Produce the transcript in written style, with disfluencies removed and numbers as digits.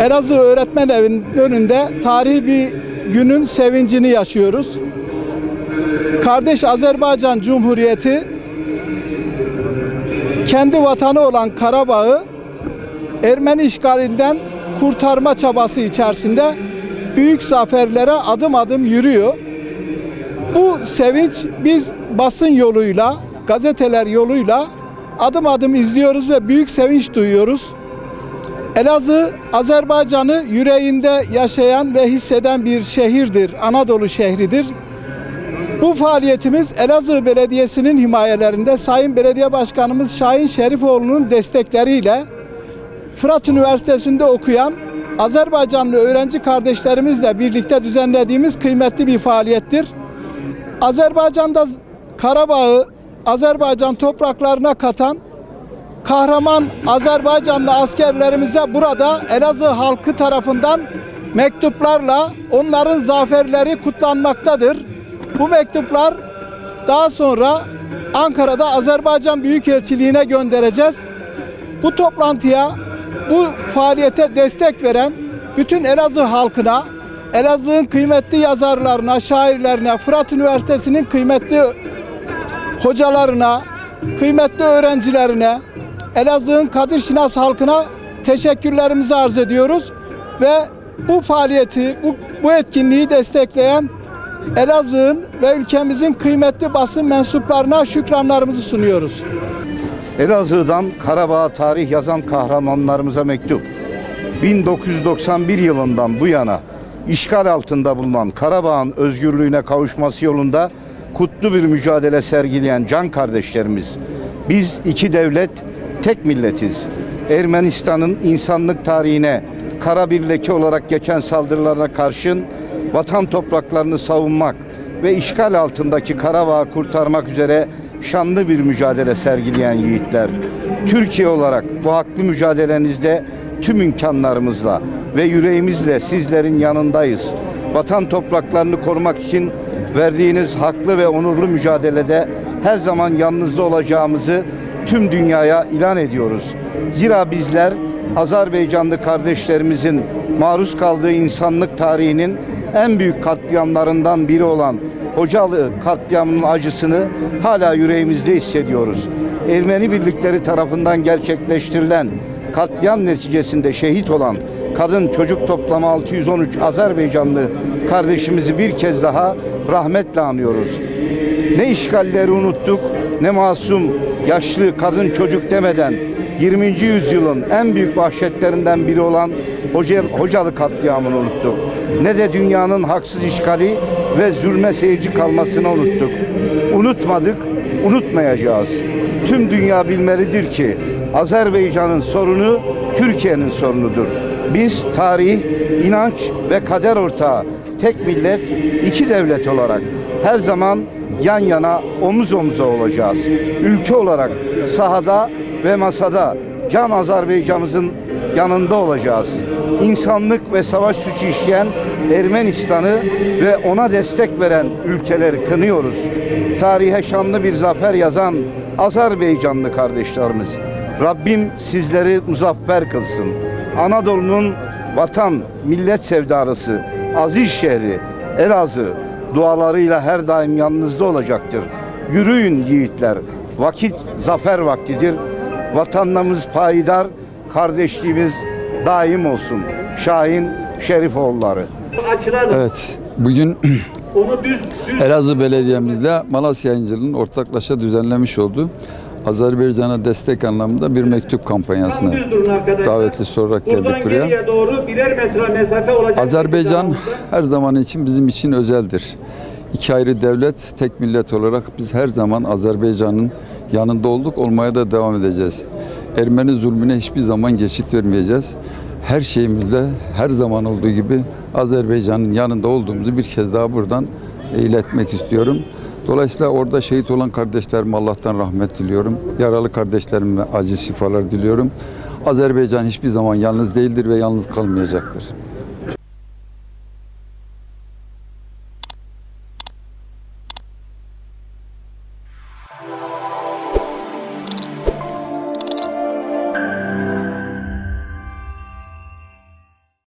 Elazığ Öğretmen Evi'nin önünde tarihi bir günün sevincini yaşıyoruz. Kardeş Azerbaycan Cumhuriyeti kendi vatanı olan Karabağ'ı Ermeni işgalinden kurtarma çabası içerisinde büyük zaferlere adım adım yürüyor. Bu sevinç biz basın yoluyla, gazeteler yoluyla adım adım izliyoruz ve büyük sevinç duyuyoruz. Elazığ, Azerbaycan'ı yüreğinde yaşayan ve hisseden bir şehirdir, Anadolu şehridir. Bu faaliyetimiz Elazığ Belediyesi'nin himayelerinde Sayın Belediye Başkanımız Şahin Şerifoğlu'nun destekleriyle Fırat Üniversitesi'nde okuyan Azerbaycanlı öğrenci kardeşlerimizle birlikte düzenlediğimiz kıymetli bir faaliyettir. Azerbaycan'da Karabağ'ı Azerbaycan topraklarına katan kahraman Azerbaycanlı askerlerimize burada Elazığ halkı tarafından mektuplarla onların zaferleri kutlanmaktadır. Bu mektuplar daha sonra Ankara'da Azerbaycan Büyükelçiliğine göndereceğiz. Bu toplantıya, bu faaliyete destek veren bütün Elazığ halkına, Elazığ'ın kıymetli yazarlarına, şairlerine, Fırat Üniversitesi'nin kıymetli hocalarına, kıymetli öğrencilerine, Elazığ'ın Kadir Şinas halkına teşekkürlerimizi arz ediyoruz ve bu faaliyeti, bu etkinliği destekleyen Elazığ'ın ve ülkemizin kıymetli basın mensuplarına şükranlarımızı sunuyoruz. Elazığ'dan Karabağ'a tarih yazan kahramanlarımıza mektup. 1991 yılından bu yana işgal altında bulunan Karabağ'ın özgürlüğüne kavuşması yolunda kutlu bir mücadele sergileyen can kardeşlerimiz. Biz iki devlet, tek milletiz. Ermenistan'ın insanlık tarihine kara bir leke olarak geçen saldırılarına karşın vatan topraklarını savunmak ve işgal altındaki Karabağ'ı kurtarmak üzere şanlı bir mücadele sergileyen yiğitler. Türkiye olarak bu haklı mücadelenizde tüm imkanlarımızla ve yüreğimizle sizlerin yanındayız. Vatan topraklarını korumak için verdiğiniz haklı ve onurlu mücadelede her zaman yanınızda olacağımızı tüm dünyaya ilan ediyoruz. Zira bizler Azerbaycanlı kardeşlerimizin maruz kaldığı insanlık tarihinin en büyük katliamlarından biri olan Hocalı katliamının acısını hala yüreğimizde hissediyoruz. Ermeni birlikleri tarafından gerçekleştirilen katliam neticesinde şehit olan kadın çocuk toplamı 613 Azerbaycanlı kardeşimizi bir kez daha rahmetle anıyoruz. Ne işgalleri unuttuk, ne masum, yaşlı, kadın, çocuk demeden 20. yüzyılın en büyük vahşetlerinden biri olan Hocalı katliamını unuttuk. Ne de dünyanın haksız işgali ve zulme seyirci kalmasını unuttuk. Unutmadık, unutmayacağız. Tüm dünya bilmelidir ki Azerbaycan'ın sorunu Türkiye'nin sorunudur. Biz tarih, inanç ve kader ortağı, tek millet, iki devlet olarak her zaman yan yana, omuz omuza olacağız. Ülke olarak sahada ve masada can Azerbaycan'ımızın yanında olacağız. İnsanlık ve savaş suçu işleyen Ermenistan'ı ve ona destek veren ülkeleri kınıyoruz. Tarihe şanlı bir zafer yazan Azerbaycanlı kardeşlerimiz, Rabbim sizleri muzaffer kılsın. Anadolu'nun vatan, millet sevdalısı, aziz şehri Elazığ dualarıyla her daim yanınızda olacaktır. Yürüyün yiğitler, vakit zafer vaktidir. Vatanımız payidar, kardeşliğimiz daim olsun. Şahin Şerifoğulları. Evet, bugün Elazığ Belediye'mizle Malasya Yayıncılığı'nın ortaklaşa düzenlemiş olduğu Azerbaycan'a destek anlamında bir mektup kampanyasına davetli olarak geldik buraya. Azerbaycan her zaman için bizim için özeldir. İki ayrı devlet, tek millet olarak biz her zaman Azerbaycan'ın yanında olduk, olmaya da devam edeceğiz. Ermeni zulmüne hiçbir zaman geçit vermeyeceğiz. Her şeyimizle her zaman olduğu gibi Azerbaycan'ın yanında olduğumuzu bir kez daha buradan iletmek istiyorum. Dolayısıyla orada şehit olan kardeşlerime Allah'tan rahmet diliyorum. Yaralı kardeşlerime acil şifalar diliyorum. Azerbaycan hiçbir zaman yalnız değildir ve yalnız kalmayacaktır.